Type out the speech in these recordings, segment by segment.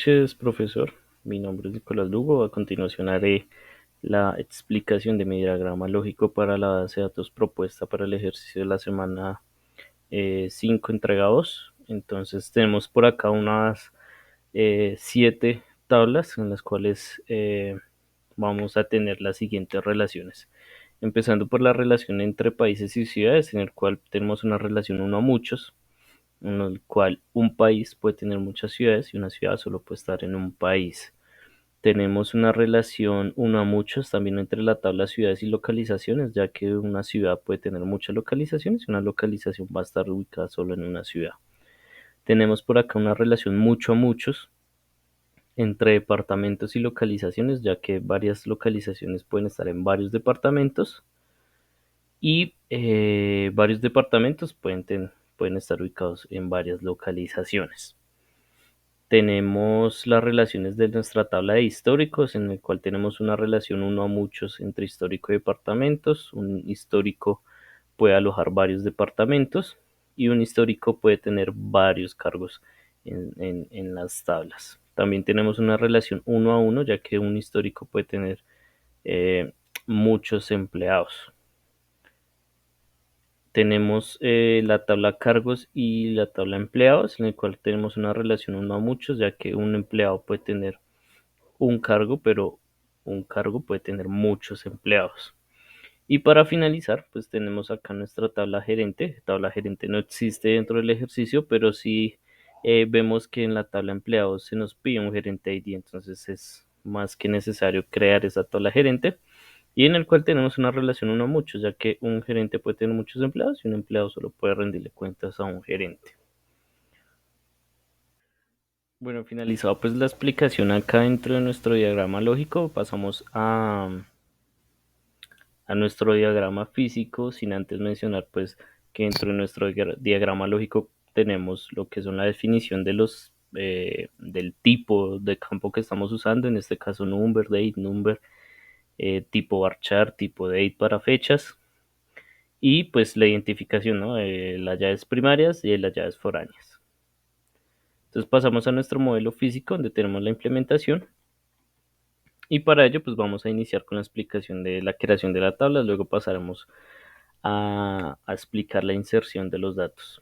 noches, profesor. Mi nombre es Nicolás Lugo. A continuación haré la explicación de mi diagrama lógico para la base de datos propuesta para el ejercicio de la semana 5 entrega 2. Entonces tenemos por acá unas 7 tablas en las cuales vamos a tener las siguientes relaciones. Empezando por la relación entre países y ciudades, en el cual tenemos una relación uno a muchos, en el cual un país puede tener muchas ciudades y una ciudad solo puede estar en un país. Tenemos una relación uno a muchos también entre la tabla ciudades y localizaciones, ya que una ciudad puede tener muchas localizaciones y una localización va a estar ubicada solo en una ciudad. Tenemos por acá una relación mucho a muchos entre departamentos y localizaciones, ya que varias localizaciones pueden estar en varios departamentos y varios departamentos pueden estar ubicados en varias localizaciones. Tenemos las relaciones de nuestra tabla de históricos, en el cual tenemos una relación uno a muchos entre histórico y departamentos. Un histórico puede alojar varios departamentos y un histórico puede tener varios cargos en las tablas. También tenemos una relación uno a uno, ya que un histórico puede tener muchos empleados. Tenemos la tabla cargos y la tabla empleados, en el cual tenemos una relación uno a muchos, ya que un empleado puede tener un cargo, pero un cargo puede tener muchos empleados. Y para finalizar, pues tenemos acá nuestra tabla gerente. Tabla gerente no existe dentro del ejercicio, pero sí vemos que en la tabla empleados se nos pide un gerente ID, entonces es más que necesario crear esa tabla gerente y en el cual tenemos una relación uno a muchos, ya que un gerente puede tener muchos empleados y un empleado solo puede rendirle cuentas a un gerente. Bueno, finalizado pues la explicación acá dentro de nuestro diagrama lógico, pasamos a nuestro diagrama físico, sin antes mencionar pues que dentro de nuestro diagrama lógico tenemos lo que son la definición de los del tipo de campo que estamos usando, en este caso number, date, number, tipo varchar, tipo date para fechas, y pues la identificación, ¿no? De las llaves primarias y de las llaves foráneas. Entonces pasamos a nuestro modelo físico donde tenemos la implementación y para ello pues vamos a iniciar con la explicación de la creación de la tabla, luego pasaremos a explicar la inserción de los datos.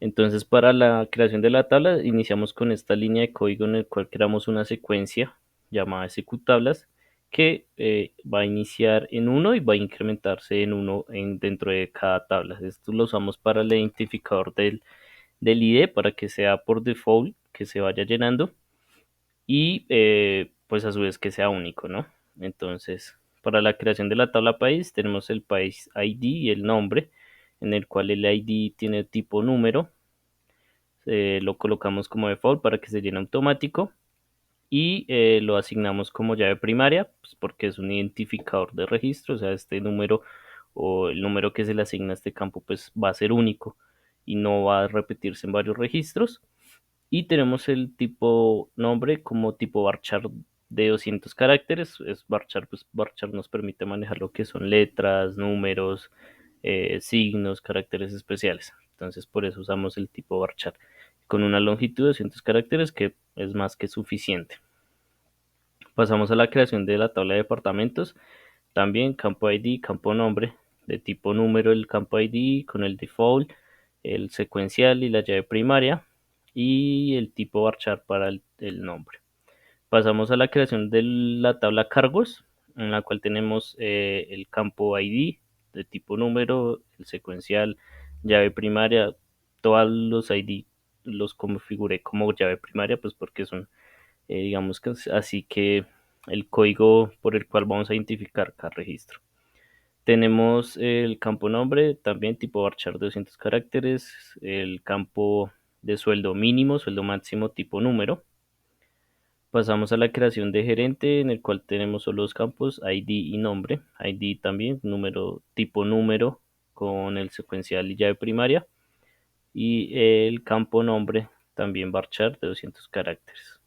Entonces para la creación de la tabla iniciamos con esta línea de código en el cual creamos una secuencia llamada ejecutables que va a iniciar en uno y va a incrementarse en uno dentro de cada tabla. Esto lo usamos para el identificador del ID para que sea por default, que se vaya llenando y pues a su vez que sea único, ¿no? Entonces, para la creación de la tabla país tenemos el país ID y el nombre, en el cual el ID tiene tipo número, lo colocamos como default para que se llene automático y lo asignamos como llave primaria, pues porque es un identificador de registro, o sea, este número o el número que se le asigna a este campo pues va a ser único y no va a repetirse en varios registros. Y tenemos el tipo nombre como tipo varchar de 200 caracteres. Es varchar, pues varchar nos permite manejar lo que son letras, números, signos, caracteres especiales. Entonces por eso usamos el tipo varchar con una longitud de 200 caracteres que es más que suficiente. Pasamos a la creación de la tabla de departamentos. También campo ID, campo nombre, de tipo número el campo ID con el default, el secuencial y la llave primaria y el tipo varchar para el nombre. Pasamos a la creación de la tabla cargos, en la cual tenemos el campo ID de tipo número, el secuencial, llave primaria, todos los ID los configuré como llave primaria, pues porque son, digamos que así que el código por el cual vamos a identificar cada registro. Tenemos el campo nombre, también tipo varchar de 200 caracteres, el campo de sueldo mínimo, sueldo máximo tipo número. Pasamos a la creación de gerente, en el cual tenemos solo dos campos, ID y nombre. ID también, número, tipo número con el secuencial y llave primaria. Y el campo nombre, también varchar de 200 caracteres.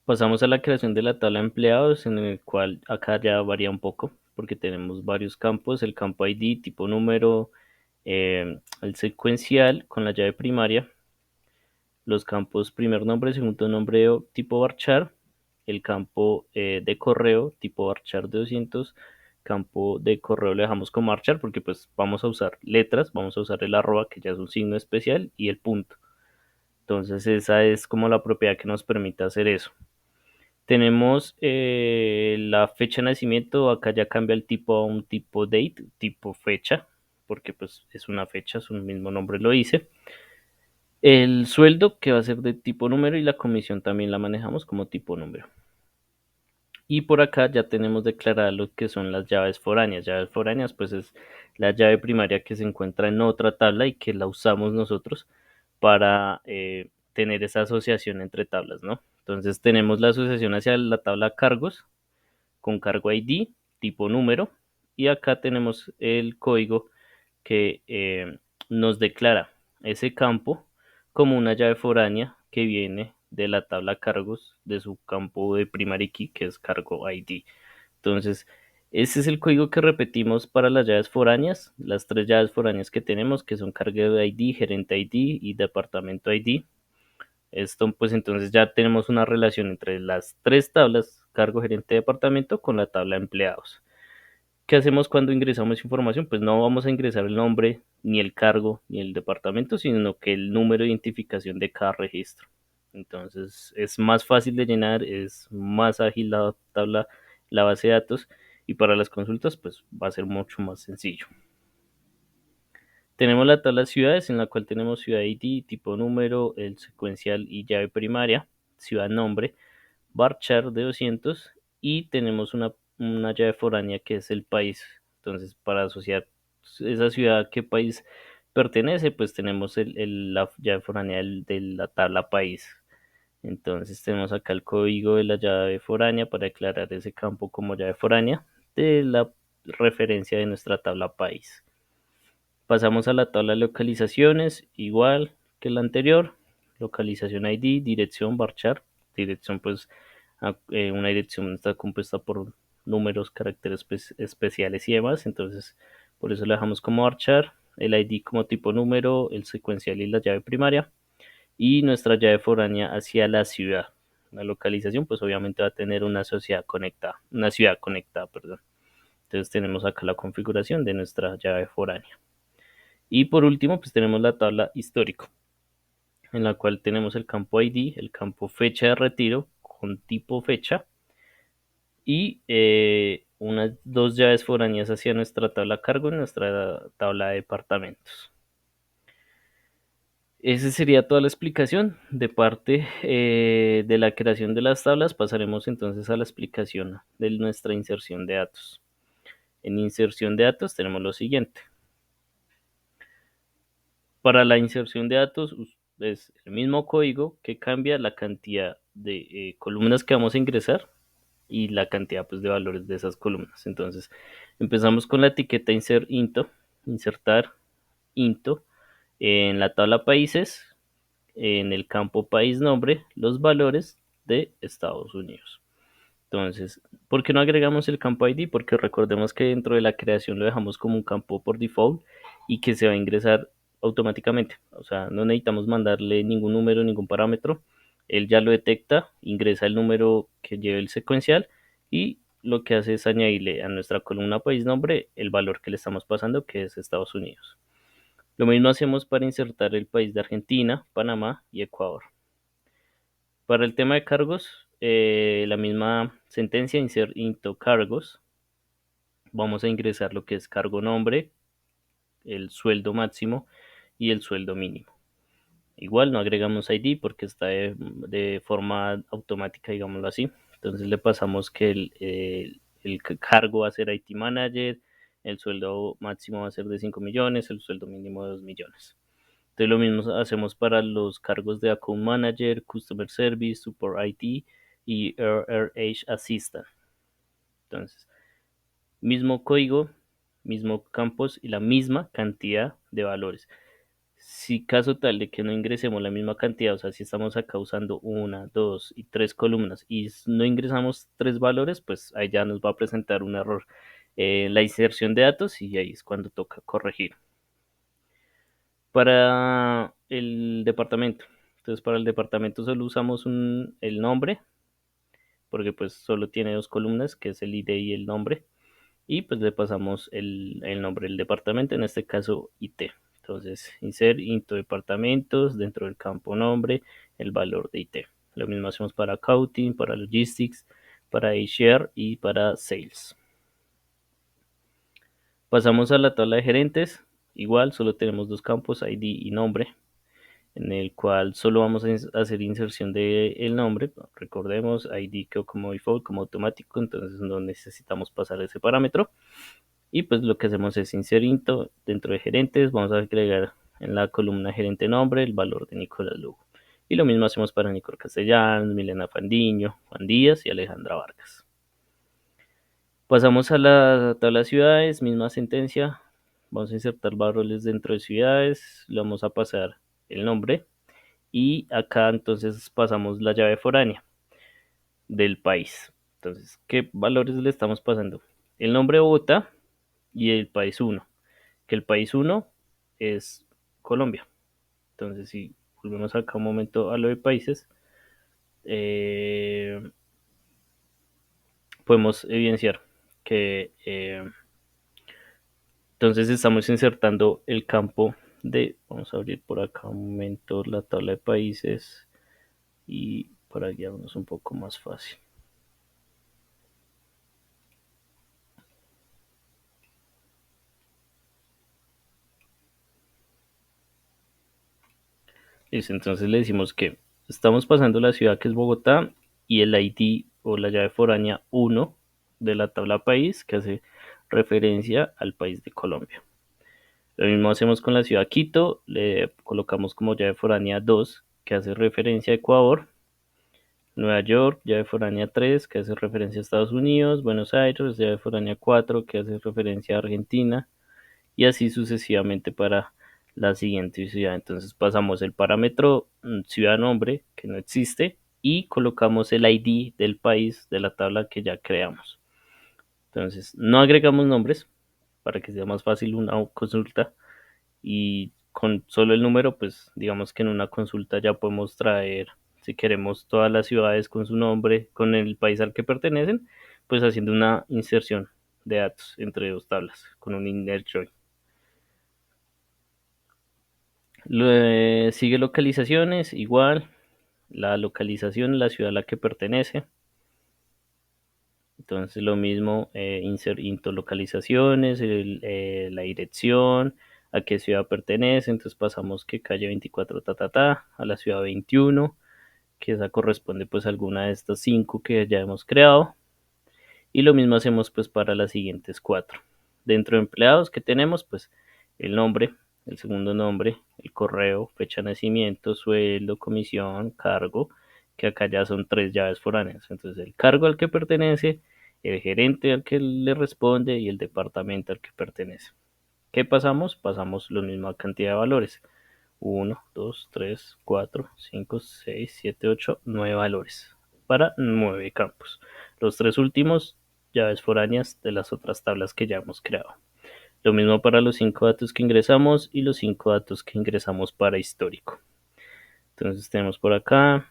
Pasamos a la creación de la tabla de empleados, en el cual acá ya varía un poco, porque tenemos varios campos, el campo ID, tipo número, el secuencial con la llave primaria, los campos primer nombre, segundo nombre tipo varchar, el campo de correo tipo varchar de 200, campo de correo le dejamos como varchar porque pues vamos a usar letras, vamos a usar el arroba que ya es un signo especial y el punto. Entonces esa es como la propiedad que nos permite hacer eso. Tenemos la fecha de nacimiento, acá ya cambia el tipo a un tipo date, tipo fecha, porque pues es una fecha, su mismo nombre lo dice. El sueldo que va a ser de tipo número y la comisión también la manejamos como tipo número. Y por acá ya tenemos declarado lo que son las llaves foráneas. Llaves foráneas pues es la llave primaria que se encuentra en otra tabla y que la usamos nosotros para tener esa asociación entre tablas, ¿no? Entonces tenemos la asociación hacia la tabla cargos con cargo ID, tipo número, y acá tenemos el código que nos declara ese campo como una llave foránea que viene de la tabla cargos de su campo de primary key, que es cargo ID. Entonces, ese es el código que repetimos para las llaves foráneas, las tres llaves foráneas que tenemos, que son cargo ID, gerente ID y departamento ID. Esto, pues entonces ya tenemos una relación entre las tres tablas, cargo, gerente, departamento, con la tabla empleados. ¿Qué hacemos cuando ingresamos información? Pues no vamos a ingresar el nombre, ni el cargo, ni el departamento, sino que el número de identificación de cada registro. Entonces es más fácil de llenar, es más ágil la tabla, la base de datos, y para las consultas pues va a ser mucho más sencillo. Tenemos la tabla de ciudades en la cual tenemos ciudad ID, tipo número, el secuencial y llave primaria, ciudad nombre, varchar de 200 y tenemos una llave foránea que es el país. Entonces, para asociar esa ciudad a qué país pertenece, pues tenemos la llave foránea de la tabla país. Entonces, tenemos acá el código de la llave foránea para declarar ese campo como llave foránea de la referencia de nuestra tabla país. Pasamos a la tabla de localizaciones, igual que la anterior, localización ID, dirección, varchar, dirección pues una dirección está compuesta por números, caracteres especiales y demás, entonces por eso la dejamos como varchar, el ID como tipo número, el secuencial y la llave primaria, y nuestra llave foránea hacia la ciudad. La localización pues obviamente va a tener una ciudad conectada, perdón. Entonces tenemos acá la configuración de nuestra llave foránea. Y por último, pues tenemos la tabla histórico, en la cual tenemos el campo ID, el campo fecha de retiro con tipo fecha y unas dos llaves foráneas hacia nuestra tabla cargo y nuestra tabla de departamentos. Esa sería toda la explicación de parte de la creación de las tablas. Pasaremos entonces a la explicación de nuestra inserción de datos. En inserción de datos tenemos lo siguiente. Para la inserción de datos es el mismo código que cambia la cantidad de columnas que vamos a ingresar y la cantidad pues, de valores de esas columnas. Entonces, empezamos con la etiqueta insertar into en la tabla países, en el campo país nombre, los valores de Estados Unidos. Entonces, ¿por qué no agregamos el campo ID? Porque recordemos que dentro de la creación lo dejamos como un campo por default y que se va a ingresar automáticamente. O sea, no necesitamos mandarle ningún número, ningún parámetro. Él ya lo detecta, ingresa el número que lleve el secuencial y lo que hace es añadirle a nuestra columna país nombre el valor que le estamos pasando, que es Estados Unidos. Lo mismo hacemos para insertar el país de Argentina, Panamá y Ecuador. Para el tema de cargos, la misma sentencia, insert into cargos. Vamos a ingresar lo que es cargo nombre, el sueldo máximo y el sueldo mínimo. Igual no agregamos ID porque está de forma automática, digámoslo así. Entonces le pasamos que el cargo va a ser IT Manager, el sueldo máximo va a ser de 5 millones, el sueldo mínimo de 2 millones. Entonces lo mismo hacemos para los cargos de Account Manager, Customer Service, Support IT y RRH Assistant. Entonces, mismo código, mismo campos y la misma cantidad de valores. Si caso tal de que no ingresemos la misma cantidad, o sea, si estamos acá usando una, dos y tres columnas y no ingresamos tres valores, pues ahí ya nos va a presentar un error en la inserción de datos y ahí es cuando toca corregir. Para el departamento, Entonces para el departamento solo usamos el nombre, porque pues solo tiene dos columnas, que es el ID y el nombre, y pues le pasamos el nombre del departamento, en este caso IT. Entonces, insert into departamentos, dentro del campo nombre, el valor de IT. Lo mismo hacemos para accounting, para logistics, para HR y para sales. Pasamos a la tabla de gerentes. Igual, solo tenemos dos campos, ID y nombre, en el cual solo vamos a hacer inserción del nombre. Recordemos, ID quedó como default, como automático, entonces no necesitamos pasar ese parámetro. Y pues lo que hacemos es inserir dentro de gerentes, vamos a agregar en la columna gerente nombre el valor de Nicolás Lugo. Y lo mismo hacemos para Nicole Castellanos, Milena Fandiño, Juan Díaz y Alejandra Vargas. Pasamos a la tabla de ciudades, misma sentencia. Vamos a insertar valores dentro de ciudades, le vamos a pasar el nombre y acá entonces pasamos la llave foránea del país. Entonces, ¿qué valores le estamos pasando? El nombre de Bogotá y el país 1, que el país 1 es Colombia. Entonces, si volvemos acá un momento a lo de países, podemos evidenciar que entonces estamos insertando el campo vamos a abrir por acá un momento la tabla de países y para guiarnos un poco más fácil. Listo, entonces le decimos que estamos pasando la ciudad que es Bogotá y el ID o la llave foránea 1 de la tabla país que hace referencia al país de Colombia. Lo mismo hacemos con la ciudad Quito, le colocamos como llave foránea 2 que hace referencia a Ecuador, Nueva York, llave foránea 3 que hace referencia a Estados Unidos, Buenos Aires, llave foránea 4 que hace referencia a Argentina, y así sucesivamente para la siguiente ciudad. Entonces pasamos el parámetro ciudad nombre que no existe y colocamos el ID del país de la tabla que ya creamos. Entonces no agregamos nombres para que sea más fácil una consulta y con solo el número pues digamos que en una consulta ya podemos traer si queremos todas las ciudades con su nombre, con el país al que pertenecen, pues haciendo una inserción de datos entre dos tablas con un inner join. Sigue localizaciones, igual, la localización, la ciudad a la que pertenece. Entonces lo mismo, insert into localizaciones, la dirección, a qué ciudad pertenece. Entonces pasamos que calle 24 a la ciudad 21, que esa corresponde pues a alguna de estas 5 que ya hemos creado. Y lo mismo hacemos pues para las siguientes 4. Dentro de empleados que tenemos pues el nombre, el segundo nombre, el correo, fecha de nacimiento, sueldo, comisión, cargo, que acá ya son 3 llaves foráneas. Entonces el cargo al que pertenece, el gerente al que le responde y el departamento al que pertenece. ¿Qué pasamos? Pasamos la misma cantidad de valores. 1, 2, 3, 4, 5, 6, 7, 8, 9 valores para 9 campos. Los 3 últimos llaves foráneas de las otras tablas que ya hemos creado. Lo mismo para los 5 datos que ingresamos y los 5 datos que ingresamos para histórico. Entonces tenemos por acá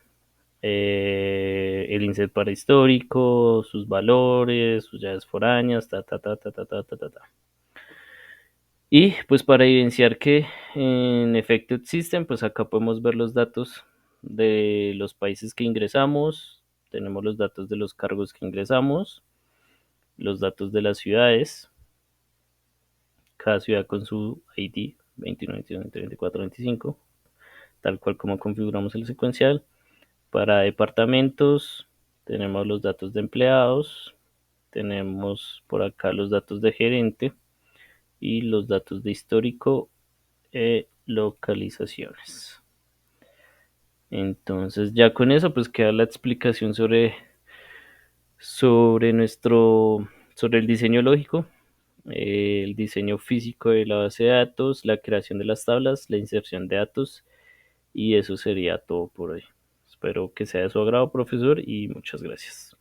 el insert para histórico, sus valores, sus llaves foráneas, ta. Y pues para evidenciar que en efecto existen, pues acá podemos ver los datos de los países que ingresamos, tenemos los datos de los cargos que ingresamos, los datos de las ciudades, cada ciudad con su ID 21, 22, 23, 24, 25, tal cual como configuramos el secuencial. Para departamentos tenemos los datos de empleados, tenemos por acá los datos de gerente y los datos de histórico localizaciones. Entonces ya con eso pues queda la explicación sobre sobre el diseño lógico, el diseño físico de la base de datos, la creación de las tablas, la inserción de datos y eso sería todo por hoy. Espero que sea de su agrado, profesor, y muchas gracias.